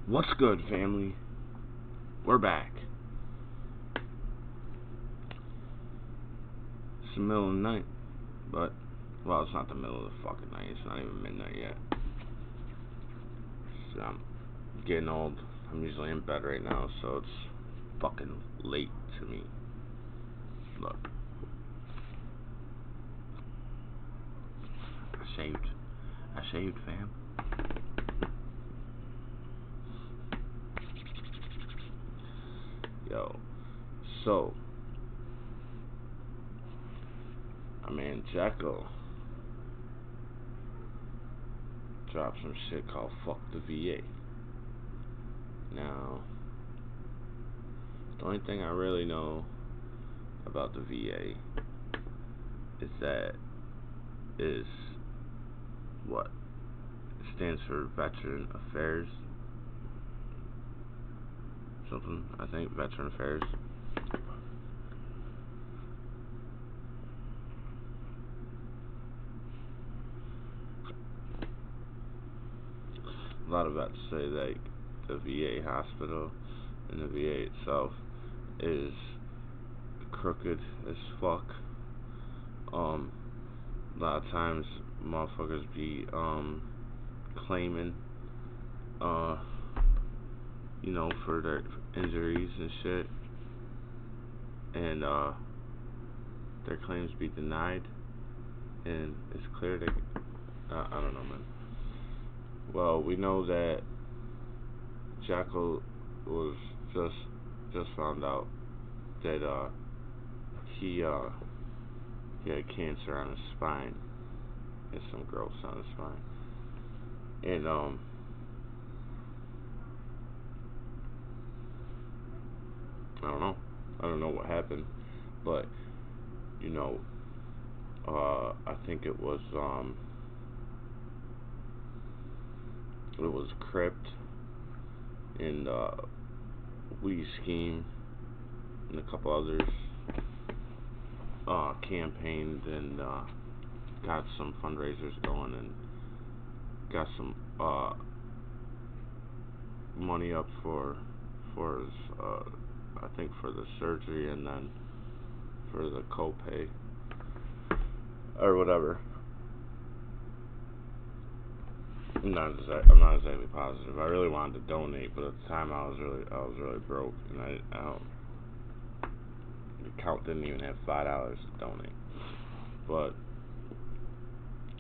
What's good, family? We're back. It's the middle of the night, but, well, it's not the middle of the fucking night. It's not even midnight yet. So I'm getting old. I'm usually in bed right now, so it's fucking late to me. Look. I shaved, fam. Yo. So, my man Jekyl dropped some shit called Fuck the VA. Now, the only thing I really know about the VA is that is what? It stands for Veteran Affairs. Something, I think, Veteran Affairs. A lot of vets say like the VA hospital and the VA itself is crooked as fuck. A lot of times motherfuckers be claiming for their injuries and shit, and their claims be denied, and it's clear that I don't know, man. Well, we know that Jekyl was just found out that he had cancer on his spine. He had some growths on his spine, and I don't know what happened, but I think it was Crypt and We Scheme and a couple others campaigned and got some fundraisers going and got some money up for his I think for the surgery and then for the copay or whatever. I'm not exactly positive. I really wanted to donate, but at the time I was really broke, and I don't. The account didn't even have $5 to donate. But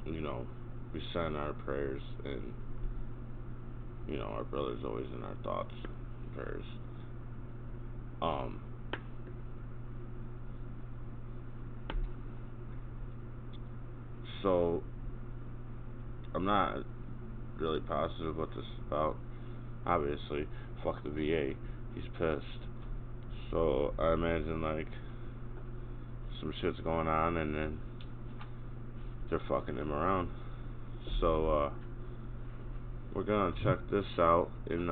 we send our prayers, and our brother's always in our thoughts and prayers. So I'm not really positive what this is about. Obviously, fuck the VA. He's pissed. So I imagine like some shit's going on, and then they're fucking him around. So we're gonna check this out. And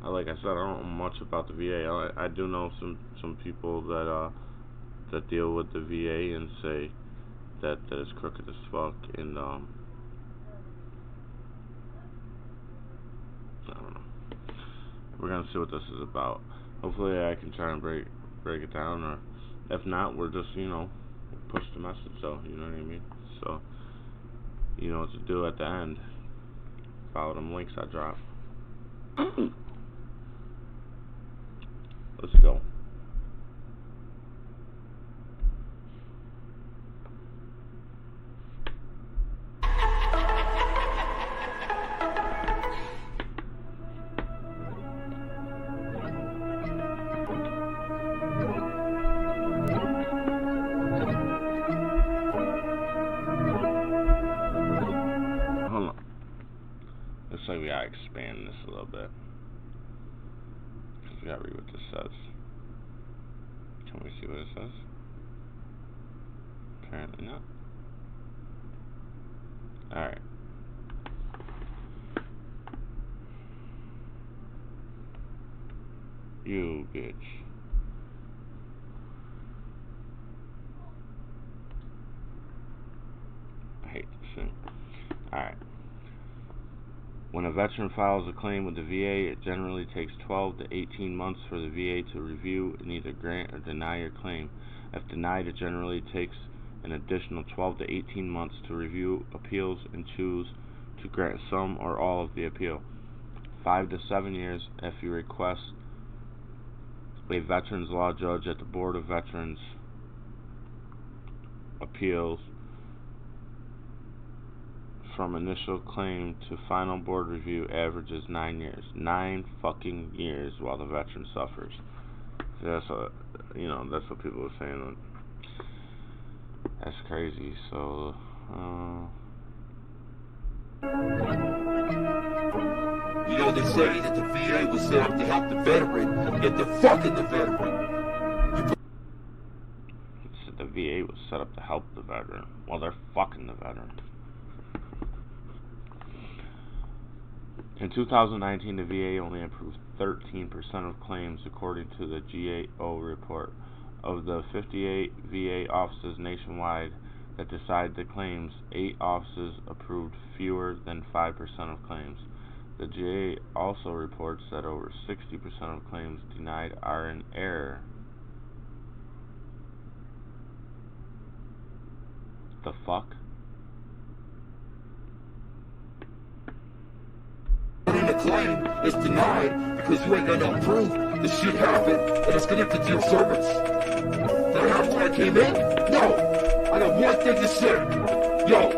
like I said, I don't know much about the VA. I do know some people that deal with the VA and say that it's crooked as fuck, and I don't know. We're gonna see what this is about. Hopefully I can try and break it down, or if not, we're just push the message out, you know what I mean? So you know what to do at the end. Follow them links I drop. Let's go. Hold on. Looks like we gotta expand this a little bit, because we gotta read what this says. Can we see what it says? Apparently not. Alright. You bitch. I hate this thing. Alright. When a veteran files a claim with the VA, it generally takes 12 to 18 months for the VA to review and either grant or deny your claim. If denied, it generally takes an additional 12 to 18 months to review appeals and choose to grant some or all of the appeal. 5 to 7 years if you request a veterans law judge at the Board of Veterans Appeals. From initial claim to final board review averages 9 years. 9 fucking years while the veteran suffers. So that's what, that's what people are saying. That's crazy. So, they say that the VA was set up to help the veteran, yet they're fucking the veteran. The VA was set up to help the veteran. Well, they're fucking the veteran. In 2019, the VA only approved 13% of claims, according to the GAO report. Of the 58 VA offices nationwide that decide the claims, 8 offices approved fewer than 5% of claims. The GAO also reports that over 60% of claims denied are in error. The fuck? The claim is denied because you ain't got no proof the shit happened and it's connected to your service. Did I have when I came in? No. I got one thing to say. Yo.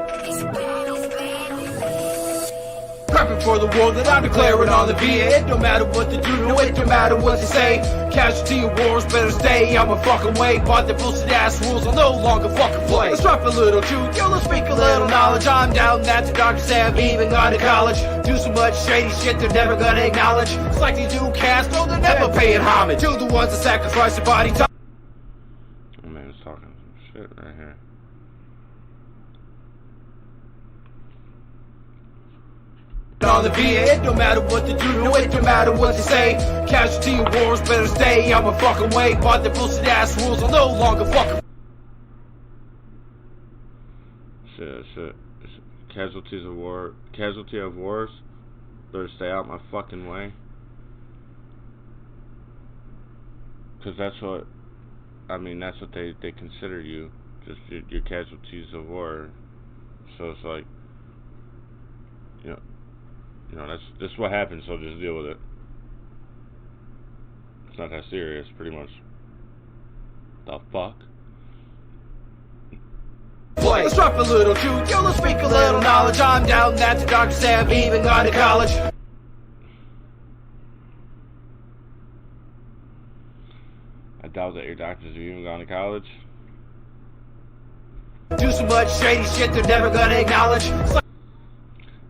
Prepping for the war that I'm declaring on the VA. It don't matter what they do, no, it don't matter what they say. Casualty of wars better stay out my fucking way. But the bullshit ass rules I'll no longer fucking play. Let's drop a little truth, yo, let's speak a little knowledge. I'm down that the doctors have even gone to college. Do so much shady shit they're never gonna acknowledge. It's like they do cast, no, they're never paying homage to the ones that sacrifice their body. Oh man, it's talking some shit right here. On the VA, it don't matter what they do, no, it don't matter what they say. Casualty of wars better stay out my fucking way. But the bullshit ass rules I'll no longer fucking. Shit. Casualty of wars better stay out my fucking way. Cause that's what they consider you, just your casualties of war. So it's like, that's what happens, so just deal with it. It's not that serious, pretty much. The fuck? Let's drop a little truth, yo, let's speak a little knowledge. I'm down that the doctors have even gone to college. I doubt that your doctors have even gone to college. Do so much shady shit they're never gonna acknowledge.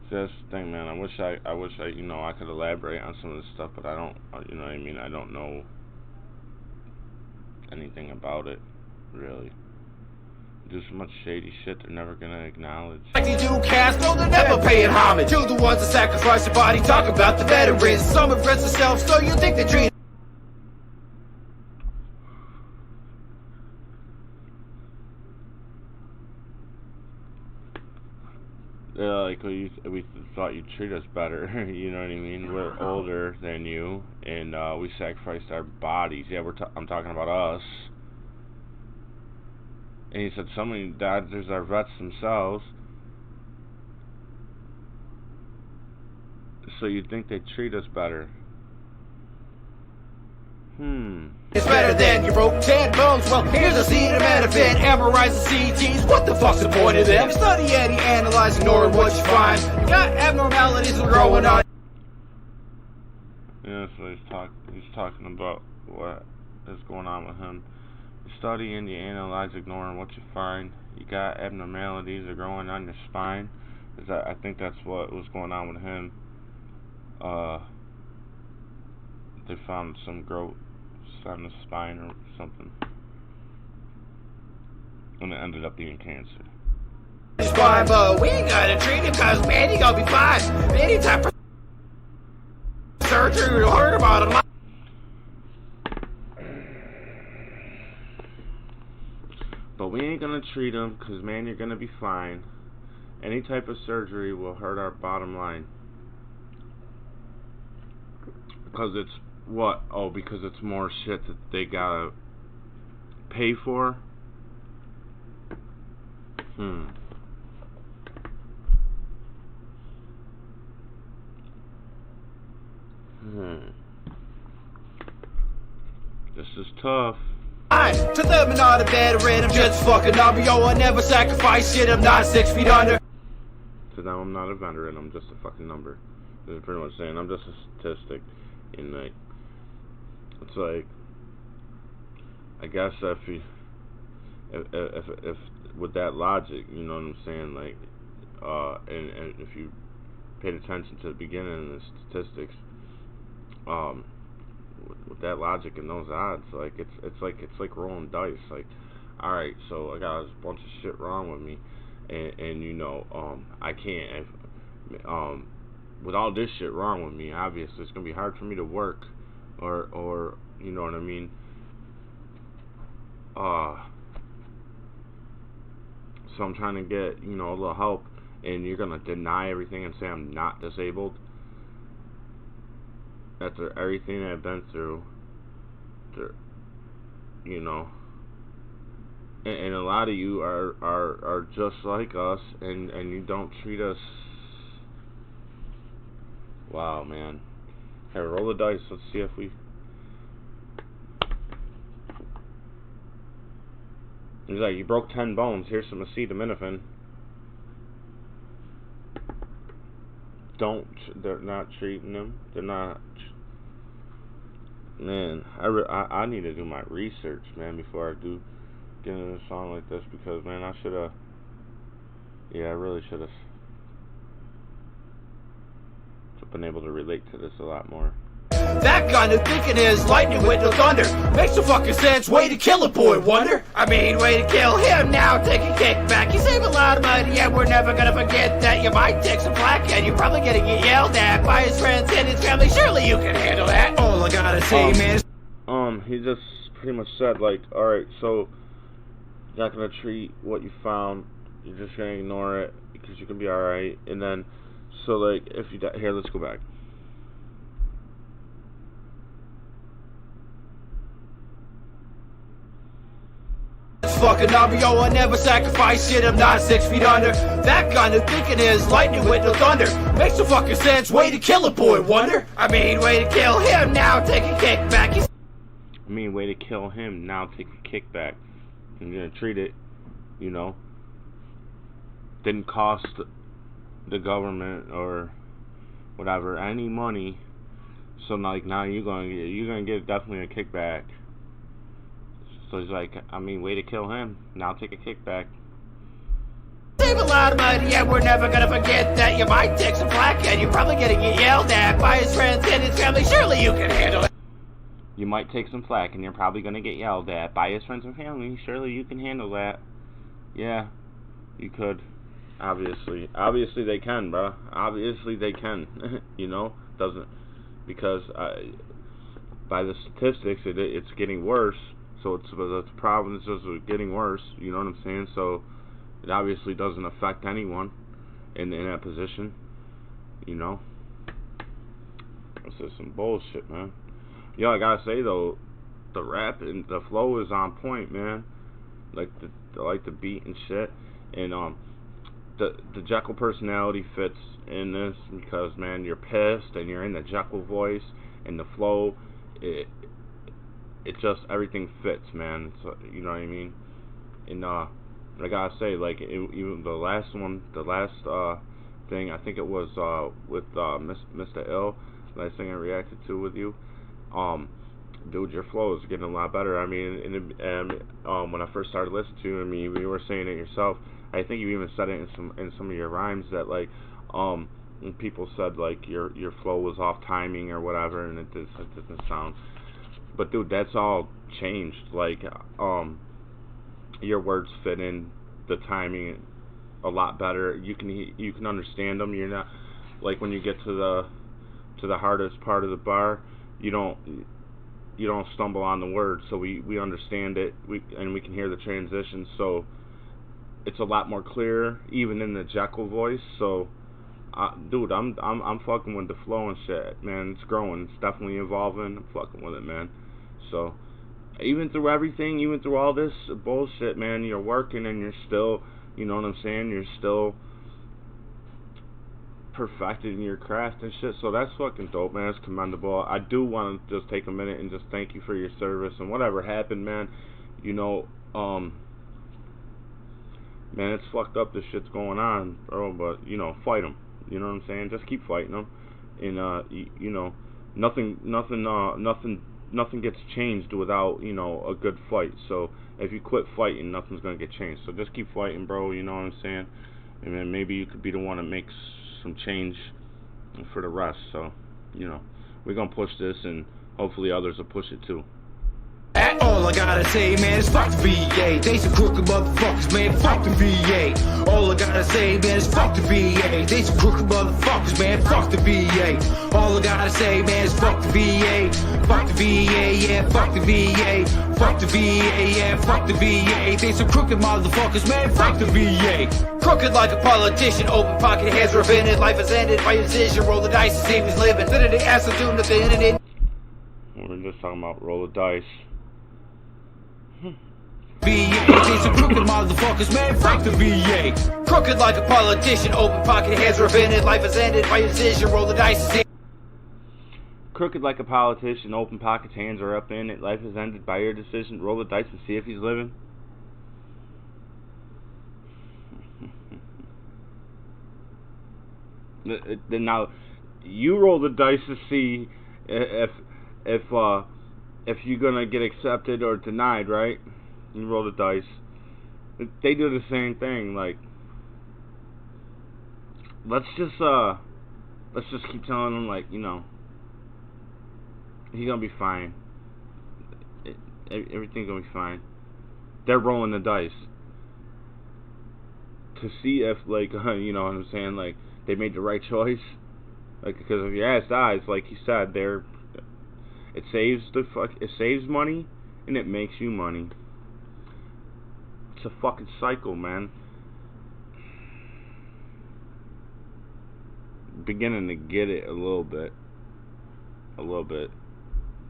That's the thing, man. I wish I I could elaborate on some of this stuff, but I don't. You know what I mean? I don't know anything about it, really. Do so much shady shit they're never gonna acknowledge. Like they do cast, no, they're never paying homage to the ones that sacrifice their body. Talk about the veterans. Some have dressed themselves, so you think they treat. Like we thought you'd treat us better. You know what I mean? We're older than you, and we sacrificed our bodies. Yeah, I'm talking about us. And he said so many Dodgers are vets themselves. So you'd think they'd treat us better. It's better than your broke 10 bones. Well, here's a seed of benefit. Memorize the CTs. What the fuck's the point of them? Study and analyze, ignoring what you find. You got abnormalities that are growing on. Yeah, so he's talking about what is going on with him. You study and you analyze, ignoring what you find. You got abnormalities that are growing on your spine. I think that's what was going on with him. They found some growth on the spine or something, and it ended up being cancer. It's fine, but we ain't gotta treat it, cause man, you gonna be fine. Any type of surgery you'll heard about a lot. But we ain't gonna treat him, cause man, you're gonna be fine. Any type of surgery will hurt our bottom line. Because it's what? Oh, because it's more shit that they gotta pay for? This is tough. To them, I'm not a veteran, I'm just a fucking number. Yo, I never sacrifice shit, I'm not 6 feet under. To them, I'm not a veteran, I'm just a fucking number. They're pretty much saying I'm just a statistic. And like, it's like, I guess if with that logic, you know what I'm saying, like, and if you paid attention to the beginning of the statistics, with that logic and those odds, like it's like rolling dice. Like, all right, so I got a bunch of shit wrong with me, and you know, I can't. With all this shit wrong with me, obviously it's gonna be hard for me to work, or you know what I mean. So I'm trying to get, you know, a little help, and you're gonna deny everything and say I'm not disabled after everything I've been through, you know. And a lot of you are just like us, and you don't treat us. Wow, man. Here, roll the dice. Let's see if we. He's like, you broke 10 bones. Here's some acetaminophen. They're not treating them. They're not. Man, I need to do my research, man, before I do get into a song like this, because, man, I should have. Yeah, I really should have been able to relate to this a lot more. That kind of thinking is lightning with no thunder. Makes no fucking sense. Way to kill a boy, wonder. I mean, way to kill him now. Take a kick back. You save a lot of money, and we're never gonna forget that. You might take some flack, and you're probably gonna get yelled at by his friends and his family. Surely you can handle that. All I gotta say, man. He just pretty much said, like, all right, so you're not gonna treat what you found. You're just gonna ignore it because you can be all right. And then, so like, if you here, let's go back. Fucking number, yo, I never sacrifice shit, I'm not 6 feet under. That kind of thinking is lightning with no thunder. Makes no fucking sense. Way to kill a boy, wonder. I mean, way to kill him now. Take a kick back. I mean, way to kill him now. Take a kickback. I'm gonna treat it, you know. Didn't cost the government or whatever any money. So like now you're gonna get definitely a kickback. So he's like, I mean, way to kill him. Now take a kickback. Save a lot of money, and we're never gonna forget that. You might take some flack, and you're probably gonna get yelled at by his friends and his family. Surely you can handle it. You might take some flack, and you're probably gonna get yelled at by his friends and family. Surely you can handle that. Yeah, you could. Obviously they can, bro. Obviously they can. You know, because by the statistics, it's getting worse. So the problem is just getting worse. You know what I'm saying? So it obviously doesn't affect anyone in that position. You know, this is some bullshit, man. Yo, I gotta say though, the rap and the flow is on point, man. Like the beat and shit, and the Jekyl personality fits in this because, man, you're pissed and you're in the Jekyl voice, and the flow, it just, everything fits, man. So, you know what I mean? And I gotta say, like, even the last thing, I think it was with Mr. Ill, last thing I reacted to with you, dude, your flow is getting a lot better. I mean, and when I first started listening to you, I mean, you were saying it yourself. I think you even said it in some of your rhymes that, like, people said, like, your flow was off timing or whatever, and it didn't sound. But dude, that's all changed. Like, your words fit in the timing a lot better. You can understand them. You're not, like, when you get to the hardest part of the bar, you don't stumble on the word. So we understand it. We can hear the transition. So it's a lot more clear, even in the Jekyl voice. So dude, I'm fucking with the flow and shit, man. It's growing. It's definitely evolving. I'm fucking with it, man. So, even through everything, even through all this bullshit, man, you're working and you're still, you know what I'm saying? You're still perfecting your craft and shit. So that's fucking dope, man. It's commendable. I do want to just take a minute and just thank you for your service and whatever happened, man. You know, man, it's fucked up. This shit's going on, bro. But you know, fight them. You know what I'm saying? Just keep fighting them. And you know, nothing gets changed without, you know, a good fight. So if you quit fighting, nothing's gonna get changed. So just keep fighting, bro. You know what I'm saying? And then maybe you could be the one that makes some change for the rest. So, you know, we're gonna push this, and hopefully others will push it too. All I gotta say, man, is fuck the VA. They some crooked motherfuckers, man, fuck the VA. All I gotta say, man, is fuck the VA. They some crooked motherfuckers, man, fuck the VA. All I gotta say, man, is fuck the VA. Fuck the VA, yeah, fuck the VA. Fuck the VA, yeah, fuck the VA. They some crooked motherfuckers, man, fuck the VA. Crooked like a politician, open pocket, hands are invented. Life is ended by your decision, roll the dice to see who's living. Then they ask to do nothing, and it. We're just talking about roll the dice. VA, some crooked motherfuckers, man, fuck the VA. Crooked like a politician, open pocket, hands are invented. Life is ended by your decision, roll the dice to see. Crooked like a politician, open pockets, hands are up in it. Life is ended by your decision. Roll the dice and see if he's living. Now, you roll the dice to see if you're gonna get accepted or denied, right? You roll the dice. They do the same thing. Like, let's just keep telling them, like, you know, he's gonna be fine. Everything's gonna be fine. They're rolling the dice to see if, like, you know what I'm saying, like, they made the right choice. Like, because if your ass dies, like you said, it saves money and it makes you money. It's a fucking cycle, man. Beginning to get it a little bit.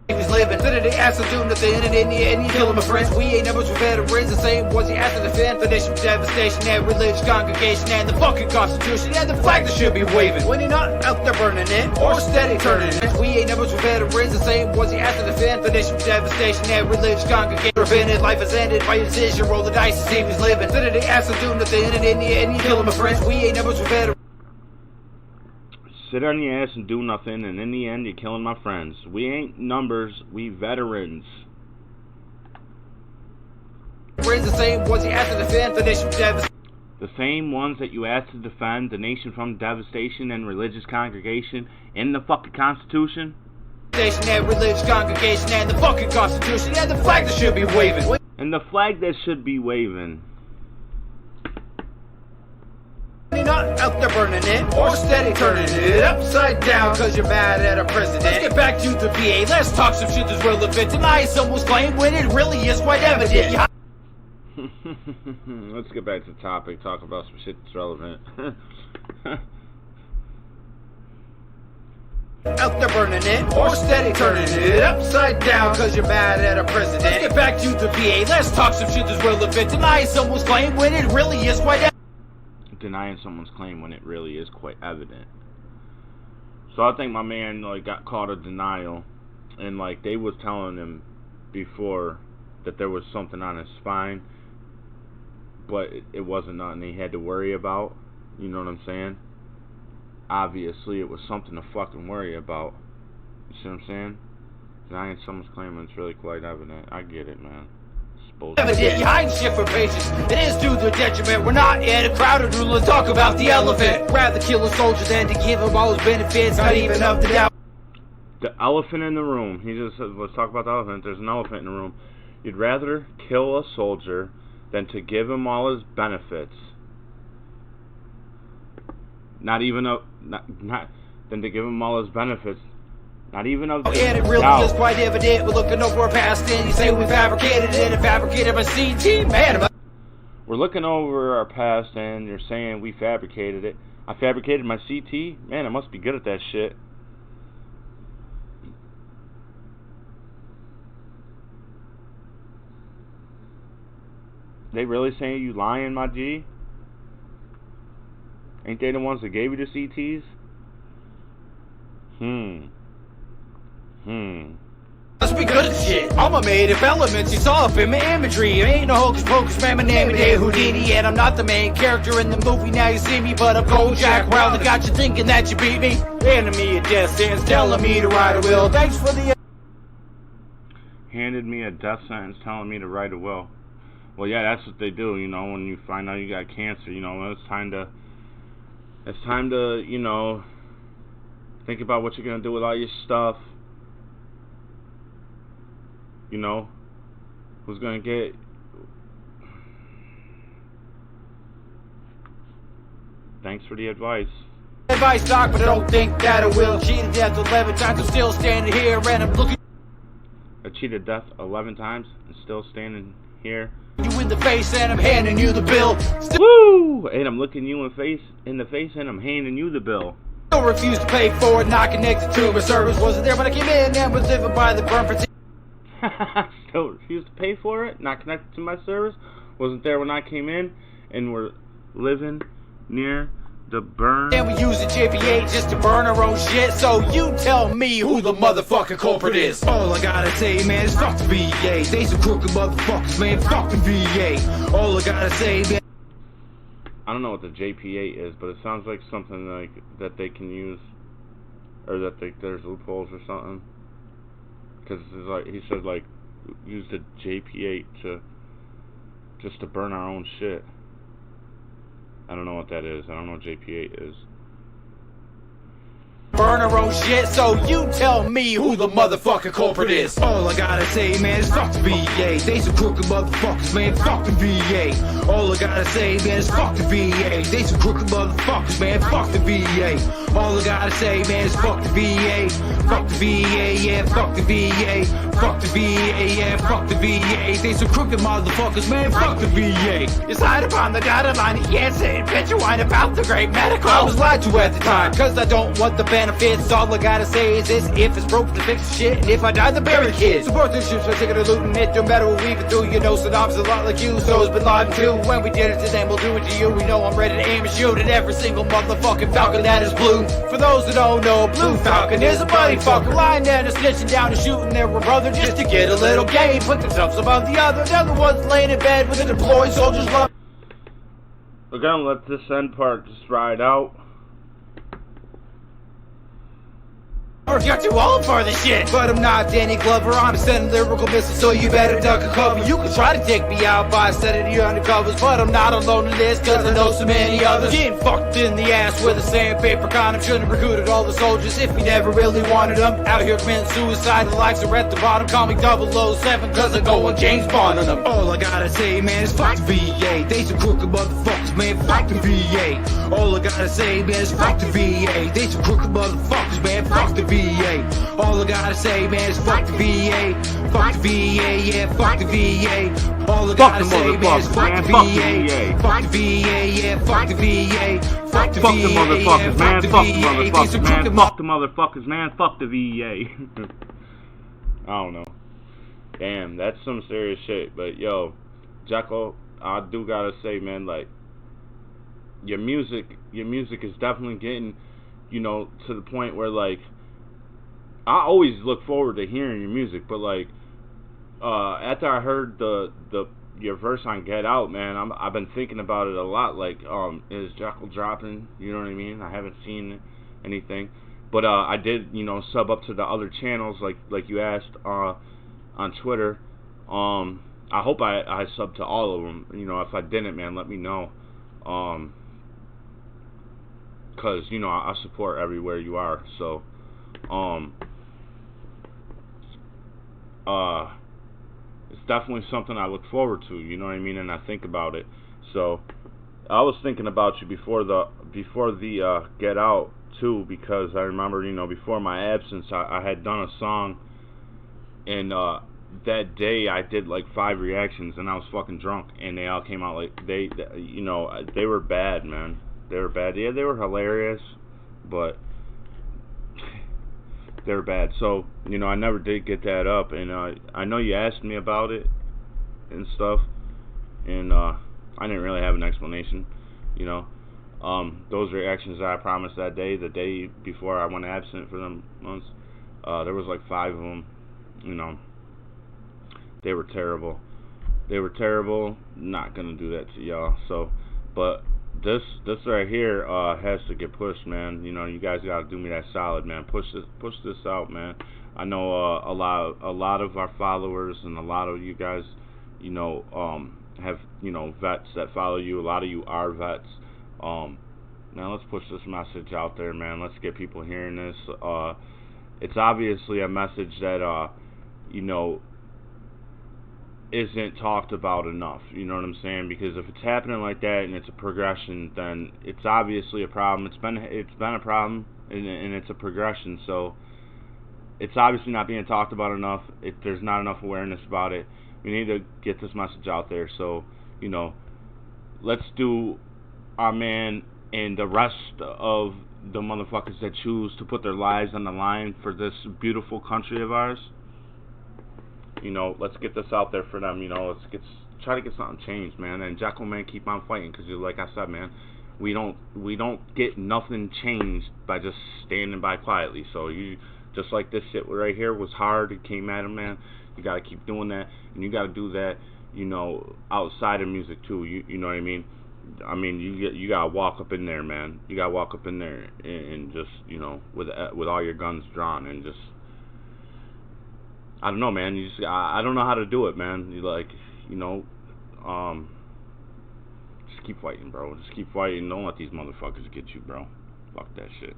He was living, then they asked to do nothing, and in the end, he killed my friends. We ain't numbers with veterans, the same ones he asked to defend. The nation with devastation, and religious congregation, and the fucking constitution, and the flag that should be waving. When you're not out there burning it, or steady turning it. We ain't numbers with veterans, the same ones he asked to defend. The nation with devastation, and religious congregation, prevented. Life is ended by your decision, roll the dice to see who's living. Then they asked to do nothing, and in the end, he killed my friends. We ain't numbers with veterans. Sit on your ass and do nothing, and in the end, you're killing my friends. We ain't numbers, we veterans. The same ones you asked to defend the nation from devastation. The same ones that you asked to defend the nation from devastation and religious congregation in the fucking Constitution. And religious congregation and the fucking Constitution and the flag that should be waving. And the flag that should be waving. You're not out there burning it, or steady turning it upside down cause you're mad at a president. Let's get back to the VA, let's talk some shit that's relevant. Deny someone's claim when it really is quite evident. Let's get back to the topic, talk about some shit that's relevant. Out there burning it, or steady turning it upside down cause you're mad at a president. Let's get back to the VA, let's talk some shit that's relevant. Deny someone's claim when it really is quite evident. Denying someone's claim when it really is quite evident. So I think my man like got caught in denial, and like they was telling him before that there was something on his spine, but it wasn't nothing he had to worry about. You know what I'm saying? Obviously it was something to fucking worry about. You see what I'm saying? Denying someone's claim when it's really quite evident. I get it, man. Evident, you hide shit for patience. It is to their detriment. We're not in a crowded room. Let's talk about the elephant. Rather kill a soldier than to give him all his benefits. Not even up to doubt. The elephant in the room. He just said, let's talk about the elephant. There's an elephant in the room. You'd rather kill a soldier than to give him all his benefits. Not than to give him all his benefits. Not even of and it really is quite evident. We're looking over our past and you say we fabricated it and fabricated by CT, man. We're looking over our past and you're saying we fabricated it. I fabricated my CT? Man, I must be good at that shit. They really saying you lying, my G? Ain't they the ones that gave you the CTs? Let's be good at shit. I'm a made of elements, you saw up in my imagery. Ain't no hocus pocus, man, my name is Houdini. And I'm not the main character in the movie, now you see me. But I'm going Jack Wild, I got you thinking that you beat me. Enemy of death sentence, telling me to ride a will. Thanks for the... Handed me a death sentence telling me to write a will. Well, yeah, that's what they do, you know, when you find out you got cancer, you know, it's time to, you know, think about what you're going to do with all your stuff. You know, who's going to get... Thanks for the advice. Advice, doc, but I don't think that I will. Cheated death 11 times, I'm still standing here, and I'm looking... I cheated death 11 times and still standing here. You in the face, and I'm handing you the bill. Woo! And I'm looking you in the face, and I'm handing you the bill. Still refuse to pay for it, not connected to my service. Wasn't there when I came in, and was living by the burn for... Still refuse to pay for it, not connected to my service. Wasn't there when I came in, and we're living near the burn. And we use the JPA just to burn our own shit. So you tell me who the motherfucking culprit is. All I gotta say, man, is fuck the VA. They some crooked motherfuckers, man, fuck the VA. All I gotta say, man. I don't know what the JPA is, but it sounds like something like that they can use, or that there's loopholes or something. Because like he said, like use the JPA just to burn our own shit. I don't know what that is. I don't know what JPA is. Burn our own shit, so you tell me who the motherfucking culprit is. All I gotta say, man, is fuck the VA. They some crooked motherfuckers, man, fuck the VA. All I gotta say, man, is fuck the VA. They some crooked motherfuckers, man, fuck the VA. All I gotta say, man, is fuck the VA. Fuck the VA, yeah, fuck the VA. Fuck the VA, yeah, fuck the VA. They some crooked motherfuckers, man, fuck the VA. Decide upon the dotted line, yeah, say, bitch, you whine about the great medical. I was lied to at the time, cause I don't want the benefits. All I gotta say is this: if it's broke, to fix the shit, and if I die, the bury kids. Support the ships by taking a looting it, no matter what we've been through. You know, Saddam's a lot like you, so it's been live too. When we did it to them, we'll do it to you. We know I'm ready to aim and shoot at every single motherfucking falcon that is blue. For those that don't know, Blue Falcon is a buddy fucker, lying and snitching down and shooting their brother just to get a little gain. Put themselves above the other. They're the ones laying in bed with the deployed soldiers. We're gonna let this end part just ride out. You're too old for this shit. But I'm not Danny Glover, I'm sending lyrical missiles, so you better duck and cover. You can try to take me out by setting your undercovers, but I'm not alone in this, cause I know so many others. Getting fucked in the ass with a sandpaper condom. Should've recruited all the soldiers if we never really wanted them. Out here committing suicide, the lives are at the bottom. Call me 007, cause I go on James Bond on them. All I gotta say, man, is fuck the VA. They some crooked motherfuckers, man, fuck the VA. All I gotta say, man, is fuck the VA. They some crooked motherfuckers, man, fuck the VA. All I gotta say, man, is fuck the VA. Fuck the VA, yeah, fuck the VA. All I gotta say, man, is fuck the VA. Fuck the VA, yeah, fuck the VA. Fuck the VA, yeah, fuck the VA. Fuck the motherfuckers, man, fuck the motherfuckers, man, fuck the VA. I don't know. Damn, that's some serious shit. But yo, Jekyl, I do gotta say, man, like your music is definitely getting, you know, to the point where like I always look forward to hearing your music, but like after I heard your verse on Get Out, man, I've been thinking about it a lot. Like, is Jekyl dropping? You know what I mean? I haven't seen anything, but I did, you know, sub up to the other channels like you asked on Twitter. I hope I sub to all of them. You know, if I didn't, man, let me know. Cause you know I support everywhere you are. So, it's definitely something I look forward to, you know what I mean, and I think about it. So I was thinking about you before the Get Out too, because I remember, you know, before my absence I had done a song, and that day I did like 5 reactions, and I was fucking drunk, and they all came out like they you know, they were bad, man. They were bad. Yeah, they were hilarious, but they were bad. So, you know, I never did get that up, and I know you asked me about it and stuff, and I didn't really have an explanation, you know. Those reactions that I promised that day, the day before I went absent for them months, there was like 5 of them, you know. They were terrible. They were terrible. Not gonna do that to y'all. So, but this right here has to get pushed, man. You know, you guys gotta do me that solid, man. Push this out, man. I know a lot of our followers and a lot of you guys, you know, have, you know, vets that follow you. A lot of you are vets. Now let's push this message out there, man. Let's get people hearing this. It's obviously a message that you know, isn't talked about enough. You know what I'm saying? Because if it's happening like that and it's a progression, then it's obviously a problem. It's been a problem, and it's a progression. So it's obviously not being talked about enough. There's not enough awareness about it. We need to get this message out there. So, you know, let's do our man and the rest of the motherfuckers that choose to put their lives on the line for this beautiful country of ours. You know, let's get this out there for them. You know, try to get something changed, man. And Jekyl, man, keep on fighting, because like I said, man, we don't get nothing changed by just standing by quietly. So you, just like this shit right here was hard, it came at him, man. You gotta keep doing that, and you gotta do that, you know, outside of music too. You know what I mean? I mean, you gotta walk up in there, man. You gotta walk up in there and just, you know, with all your guns drawn, and just, I don't know, man. I don't know how to do it, man. You know, just keep fighting, bro. Just keep fighting. Don't let these motherfuckers get you, bro. Fuck that shit.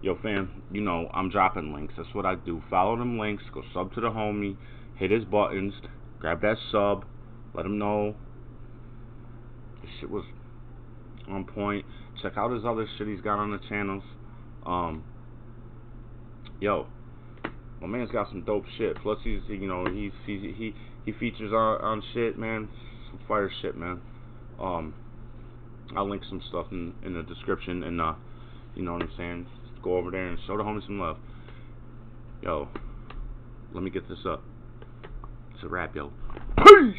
Yo, fam, you know, I'm dropping links. That's what I do. Follow them links. Go sub to the homie. Hit his buttons. Grab that sub. Let him know. This shit was on point. Check out his other shit he's got on the channels. Yo, my man's got some dope shit. Plus, he's, you know, he features on shit, man. Some fire shit, man. I'll link some stuff in the description, and you know what I'm saying. Just go over there and show the homie some love. Yo, let me get this up. It's a rap, yo. Peace.